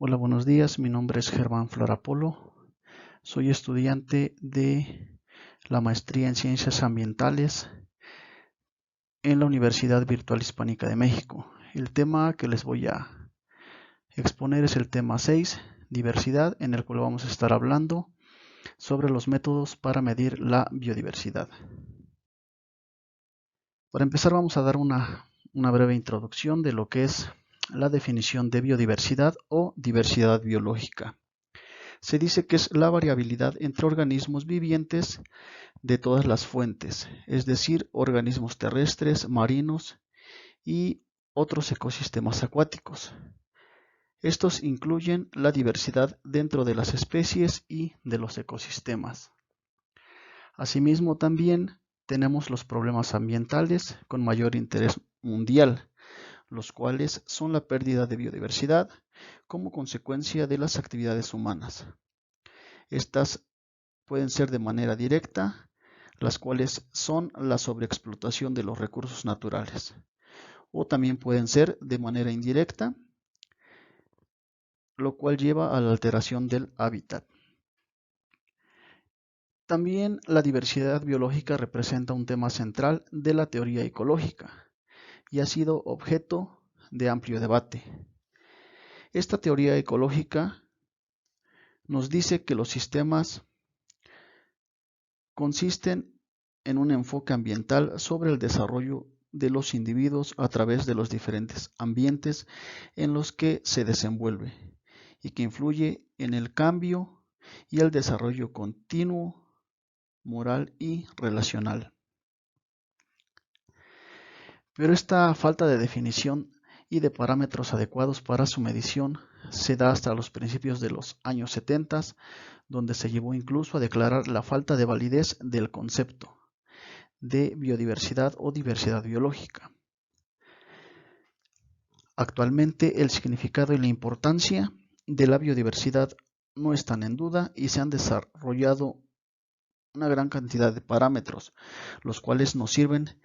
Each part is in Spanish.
Hola, buenos días. Mi nombre es Germán Florapolo. Soy estudiante de la maestría en Ciencias Ambientales en la Universidad Virtual Hispánica de México. El tema que les voy a exponer es el tema 6, diversidad, en el cual vamos a estar hablando sobre los métodos para medir la biodiversidad. Para empezar, vamos a dar una breve introducción de lo que es la definición de biodiversidad o diversidad biológica. Se dice que es la variabilidad entre organismos vivientes de todas las fuentes, es decir, organismos terrestres, marinos y otros ecosistemas acuáticos. Estos incluyen la diversidad dentro de las especies y de los ecosistemas. Asimismo, también tenemos los problemas ambientales con mayor interés mundial, los cuales son la pérdida de biodiversidad como consecuencia de las actividades humanas. Estas pueden ser de manera directa, las cuales son la sobreexplotación de los recursos naturales, o también pueden ser de manera indirecta, lo cual lleva a la alteración del hábitat. También la diversidad biológica representa un tema central de la teoría ecológica y ha sido objeto de amplio debate. Esta teoría ecológica nos dice que los sistemas consisten en un enfoque ambiental sobre el desarrollo de los individuos a través de los diferentes ambientes en los que se desenvuelve y que influye en el cambio y el desarrollo continuo, moral y relacional. Pero esta falta de definición y de parámetros adecuados para su medición se da hasta los principios de los años 70, donde se llevó incluso a declarar la falta de validez del concepto de biodiversidad o diversidad biológica. Actualmente el significado y la importancia de la biodiversidad no están en duda y se han desarrollado una gran cantidad de parámetros, los cuales nos sirven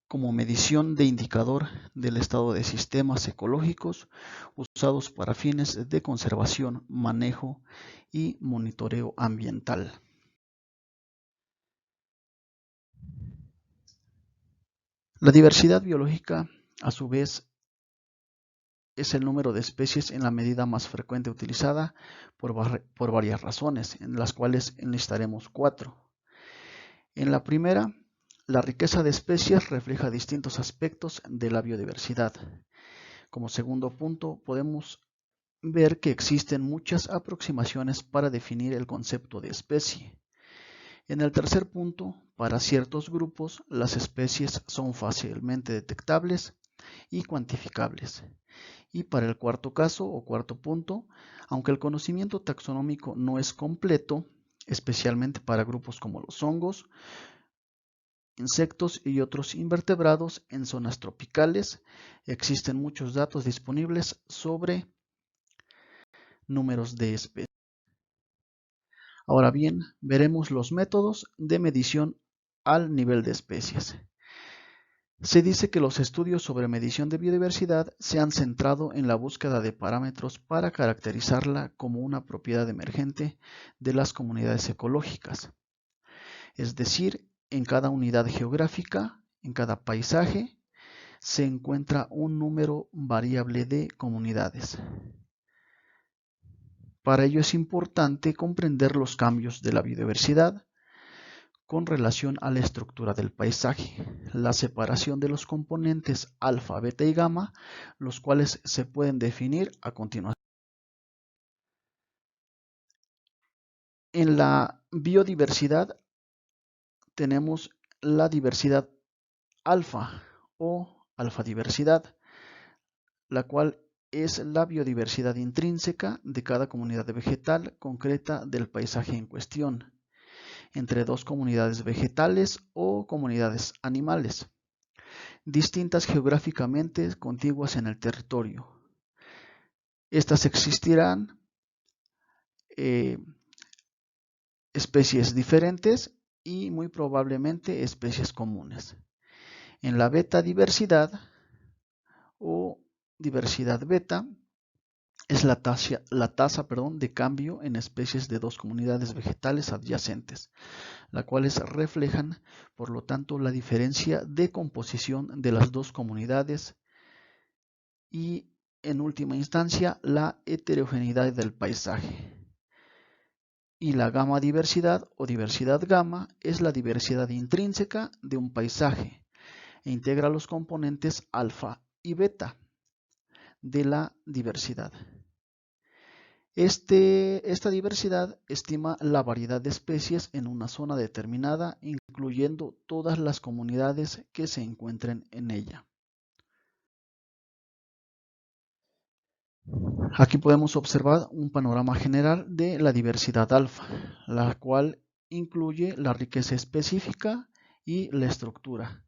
como medición de indicador del estado de sistemas ecológicos usados para fines de conservación, manejo y monitoreo ambiental. La diversidad biológica, a su vez, es el número de especies en la medida más frecuente utilizada por varias razones, en las cuales enlistaremos 4. En la primera, la riqueza de especies refleja distintos aspectos de la biodiversidad. Como segundo punto, podemos ver que existen muchas aproximaciones para definir el concepto de especie. En el tercer punto, para ciertos grupos, las especies son fácilmente detectables y cuantificables. Y para el cuarto caso o cuarto punto, aunque el conocimiento taxonómico no es completo, especialmente para grupos como los hongos, insectos y otros invertebrados en zonas tropicales, existen muchos datos disponibles sobre números de especies. Ahora bien, veremos los métodos de medición al nivel de especies. Se dice que los estudios sobre medición de biodiversidad se han centrado en la búsqueda de parámetros para caracterizarla como una propiedad emergente de las comunidades ecológicas. Es decir, en cada unidad geográfica, en cada paisaje, se encuentra un número variable de comunidades. Para ello es importante comprender los cambios de la biodiversidad con relación a la estructura del paisaje, la separación de los componentes alfa, beta y gamma, los cuales se pueden definir a continuación. En la biodiversidad tenemos la diversidad alfa o alfadiversidad, la cual es la biodiversidad intrínseca de cada comunidad vegetal concreta del paisaje en cuestión, entre dos comunidades vegetales o comunidades animales, distintas geográficamente contiguas en el territorio. Estas existirán especies diferentes y muy probablemente especies comunes. En la beta diversidad o diversidad beta, es la tasa de cambio en especies de dos comunidades vegetales adyacentes, las cuales reflejan, por lo tanto, la diferencia de composición de las dos comunidades y, en última instancia, la heterogeneidad del paisaje. Y la gamma diversidad o diversidad gamma es la diversidad intrínseca de un paisaje e integra los componentes alfa y beta de la diversidad. Esta diversidad estima la variedad de especies en una zona determinada, incluyendo todas las comunidades que se encuentren en ella. Aquí podemos observar un panorama general de la diversidad alfa, la cual incluye la riqueza específica y la estructura.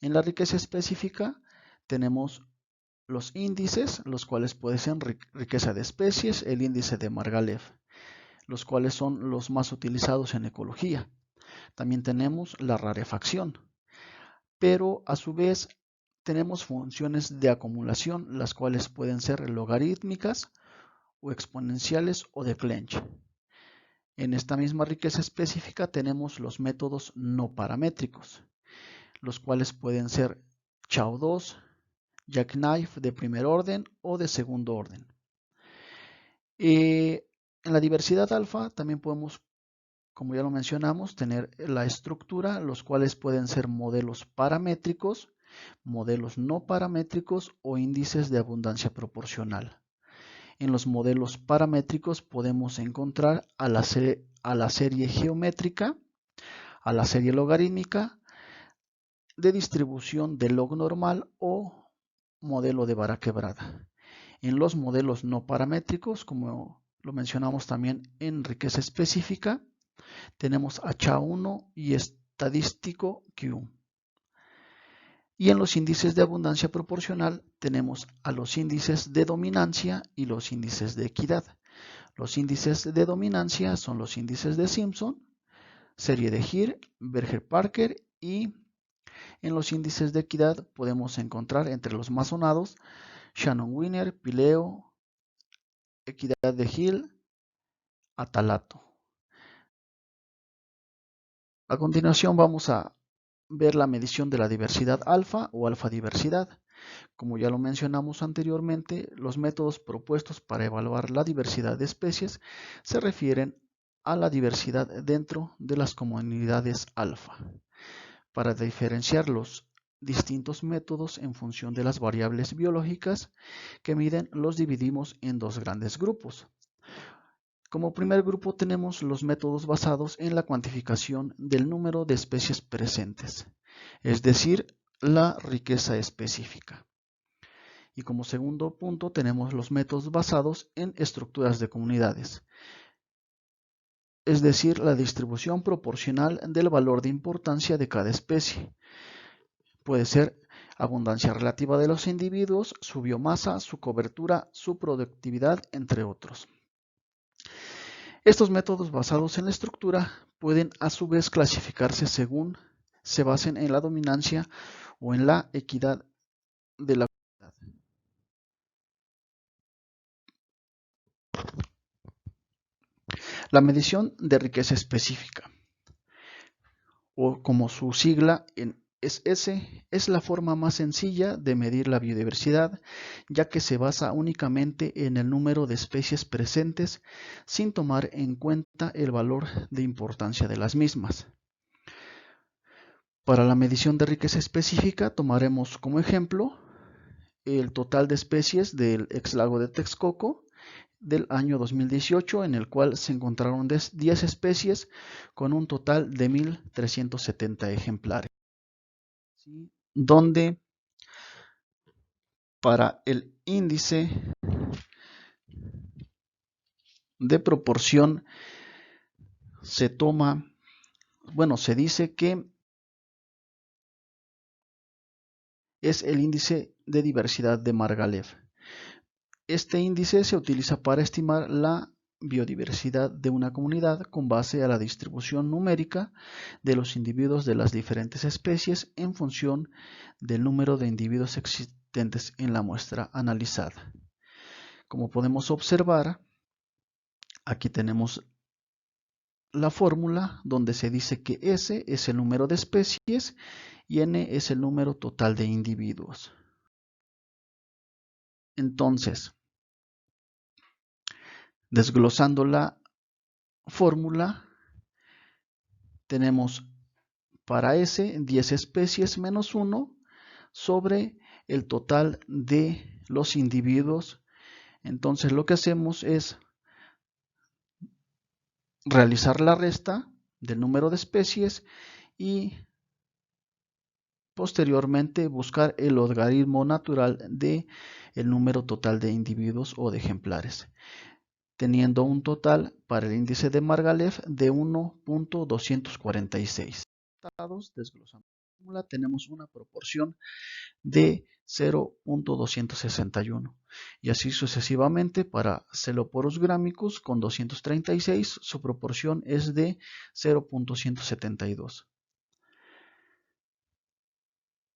En la riqueza específica tenemos los índices, los cuales pueden ser riqueza de especies, el índice de Margalef, los cuales son los más utilizados en ecología. También tenemos la rarefacción, pero a su vez tenemos funciones de acumulación, las cuales pueden ser logarítmicas o exponenciales o de Clench. En esta misma riqueza específica tenemos los métodos no paramétricos, los cuales pueden ser Chow-2, Jackknife de primer orden o de segundo orden. En la diversidad alfa también podemos, como ya lo mencionamos, tener la estructura, los cuales pueden ser modelos paramétricos, modelos no paramétricos o índices de abundancia proporcional. En los modelos paramétricos podemos encontrar a la serie geométrica, a la serie logarítmica, de distribución de log normal o modelo de vara quebrada. En los modelos no paramétricos, como lo mencionamos también en riqueza específica, tenemos a SHA-1 y estadístico Q. Y en los índices de abundancia proporcional tenemos a los índices de dominancia y los índices de equidad. Los índices de dominancia son los índices de Simpson, serie de Heer, Berger-Parker, y en los índices de equidad podemos encontrar entre los más sonados Shannon-Wiener, Pileo, equidad de Hill, Atalato. A continuación vamos a ver la medición de la diversidad alfa o alfa diversidad. Como ya lo mencionamos anteriormente, los métodos propuestos para evaluar la diversidad de especies se refieren a la diversidad dentro de las comunidades alfa. Para diferenciar los distintos métodos en función de las variables biológicas que miden, los dividimos en dos grandes grupos. Como primer grupo tenemos los métodos basados en la cuantificación del número de especies presentes, es decir, la riqueza específica. Y como segundo punto tenemos los métodos basados en estructuras de comunidades, es decir, la distribución proporcional del valor de importancia de cada especie. Puede ser abundancia relativa de los individuos, su biomasa, su cobertura, su productividad, entre otros. Estos métodos basados en la estructura pueden a su vez clasificarse según se basen en la dominancia o en la equidad de la comunidad. La medición de riqueza específica, o como su sigla es S, es la forma más sencilla de medir la biodiversidad, ya que se basa únicamente en el número de especies presentes sin tomar en cuenta el valor de importancia de las mismas. Para la medición de riqueza específica tomaremos como ejemplo el total de especies del ex lago de Texcoco del año 2018, en el cual se encontraron 10 especies con un total de 1.370 ejemplares. Donde para el índice de proporción se dice que es el índice de diversidad de Margalef. Este índice se utiliza para estimar la biodiversidad de una comunidad con base a la distribución numérica de los individuos de las diferentes especies en función del número de individuos existentes en la muestra analizada. Como podemos observar, aquí tenemos la fórmula donde se dice que S es el número de especies y N es el número total de individuos. Entonces, desglosando la fórmula, tenemos para S 10 especies menos 1 sobre el total de los individuos. Entonces lo que hacemos es realizar la resta del número de especies y posteriormente buscar el logaritmo natural del número total de individuos o de ejemplares, teniendo un total para el índice de Margalef de 1.246. Desglosando la fórmula, tenemos una proporción de 0.261 y así sucesivamente. Para Celoporus gramicus con 236 su proporción es de 0.172.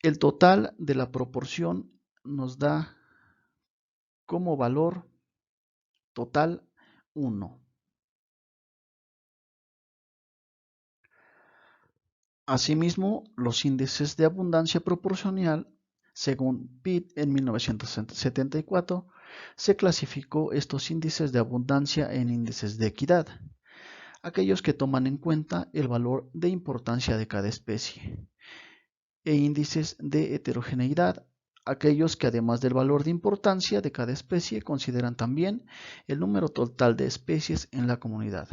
El total de la proporción nos da como valor total 1. Asimismo, los índices de abundancia proporcional, según Pitt en 1974, se clasificó estos índices de abundancia en índices de equidad, aquellos que toman en cuenta el valor de importancia de cada especie, e índices de heterogeneidad, aquellos que además del valor de importancia de cada especie consideran también el número total de especies en la comunidad.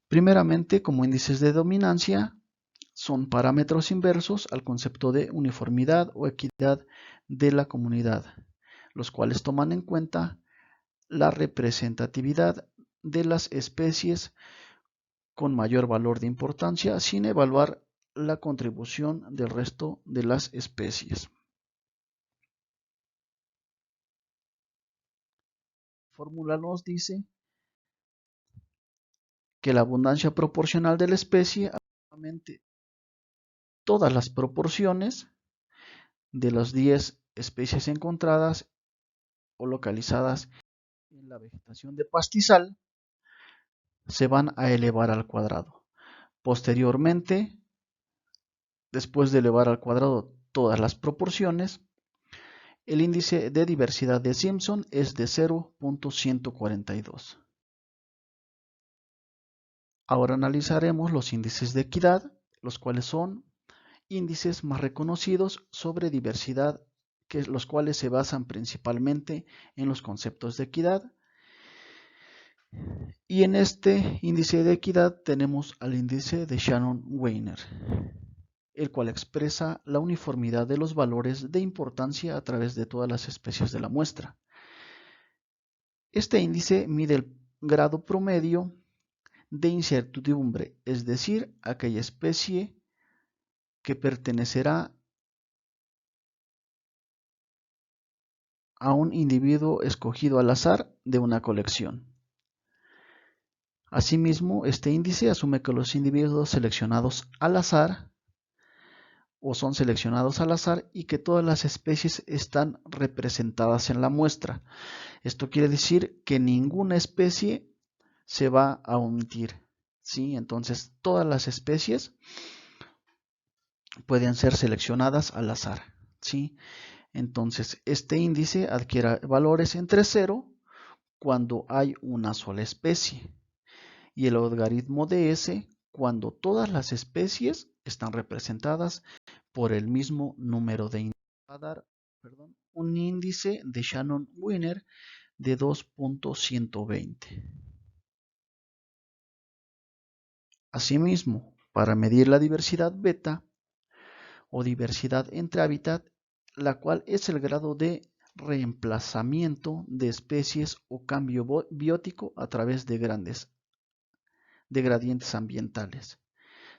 Primeramente, como índices de dominancia, son parámetros inversos al concepto de uniformidad o equidad de la comunidad, los cuales toman en cuenta la representatividad de las especies con mayor valor de importancia sin evaluar la contribución del resto de las especies. La fórmula nos dice que la abundancia proporcional de la especie, absolutamente todas las proporciones de las 10 especies encontradas o localizadas en la vegetación de pastizal, se van a elevar al cuadrado. Posteriormente, después de elevar al cuadrado todas las proporciones, el índice de diversidad de Simpson es de 0.142. Ahora analizaremos los índices de equidad, los cuales son índices más reconocidos sobre diversidad, los cuales se basan principalmente en los conceptos de equidad. Y en este índice de equidad tenemos al índice de Shannon-Weiner, el cual expresa la uniformidad de los valores de importancia a través de todas las especies de la muestra. Este índice mide el grado promedio de incertidumbre, es decir, aquella especie que pertenecerá a un individuo escogido al azar de una colección. Asimismo, este índice asume que los individuos seleccionados al azar o son seleccionados al azar y que todas las especies están representadas en la muestra. Esto quiere decir que ninguna especie se va a omitir, ¿sí? Entonces, todas las especies pueden ser seleccionadas al azar, ¿sí? Entonces, este índice adquiere valores entre 0 cuando hay una sola especie y el logaritmo de S cuando todas las especies están representadas por el mismo número de índices. Va a dar, un índice de Shannon-Weiner de 2.120. Asimismo, para medir la diversidad beta o diversidad entre hábitat, la cual es el grado de reemplazamiento de especies o cambio biótico a través de gradientes ambientales.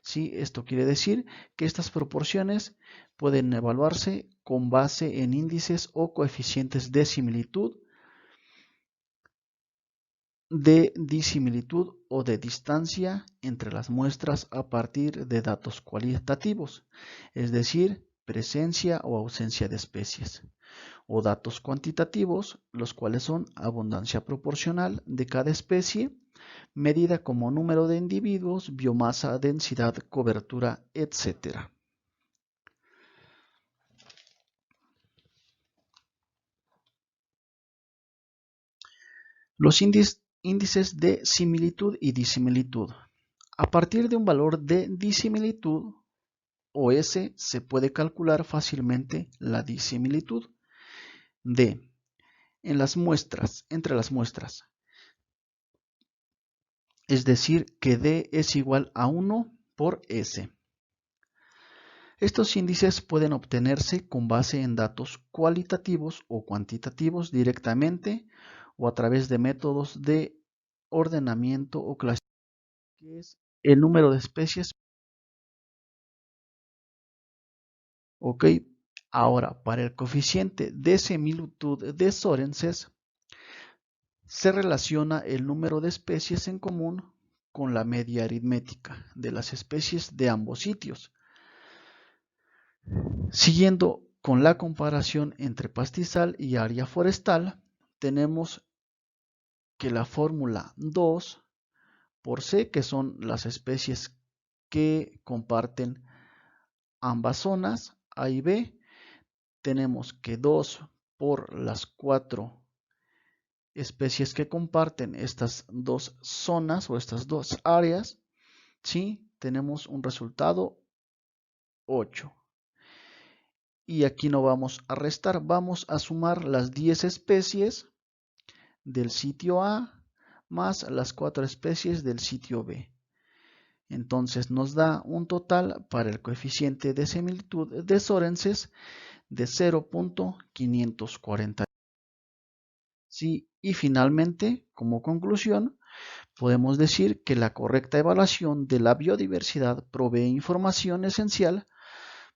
¿Sí? Esto quiere decir que estas proporciones pueden evaluarse con base en índices o coeficientes de similitud, de disimilitud o de distancia entre las muestras a partir de datos cualitativos, es decir, presencia o ausencia de especies. O datos cuantitativos, los cuales son abundancia proporcional de cada especie, medida como número de individuos, biomasa, densidad, cobertura, etc. Los índices de similitud y disimilitud. A partir de un valor de disimilitud, o S, se puede calcular fácilmente la disimilitud D entre las muestras. Es decir, que D es igual a 1 por S. Estos índices pueden obtenerse con base en datos cualitativos o cuantitativos directamente o a través de métodos de ordenamiento o clasificación, que es el número de especies. Ok, ahora para el coeficiente de similitud de Sorensen se relaciona el número de especies en común con la media aritmética de las especies de ambos sitios. Siguiendo con la comparación entre pastizal y área forestal, tenemos que la fórmula 2 por C, que son las especies que comparten ambas zonas, A y B, tenemos que 2 por las 4 especies que comparten estas dos zonas o estas dos áreas, ¿sí? Tenemos un resultado 8. Y aquí no vamos a restar, vamos a sumar las 10 especies del sitio A más las 4 especies del sitio B. Entonces nos da un total para el coeficiente de similitud de Sorensen de 0.540. Sí, y finalmente, como conclusión, podemos decir que la correcta evaluación de la biodiversidad provee información esencial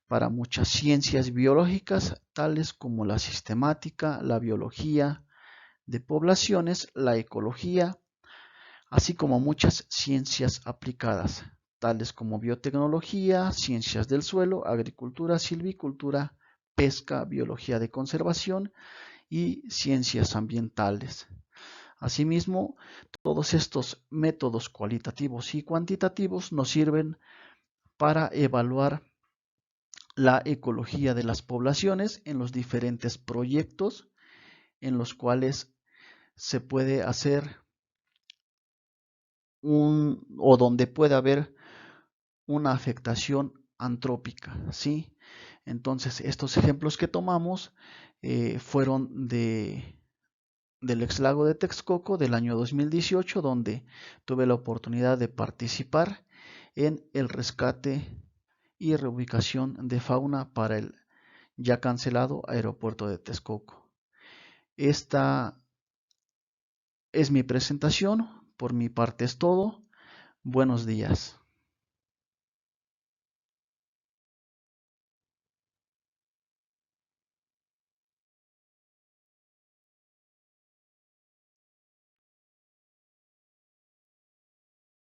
para muchas ciencias biológicas, tales como la sistemática, la biología de poblaciones, la ecología, así como muchas ciencias aplicadas, tales como biotecnología, ciencias del suelo, agricultura, silvicultura, pesca, biología de conservación y ciencias ambientales. Asimismo, todos estos métodos cualitativos y cuantitativos nos sirven para evaluar la ecología de las poblaciones en los diferentes proyectos en los cuales se puede hacer o donde puede haber una afectación antrópica, ¿sí? Entonces, estos ejemplos que tomamos fueron del ex lago de Texcoco del año 2018, donde tuve la oportunidad de participar en el rescate y reubicación de fauna para el ya cancelado aeropuerto de Texcoco. Esta es mi presentación, por mi parte es todo. Buenos días.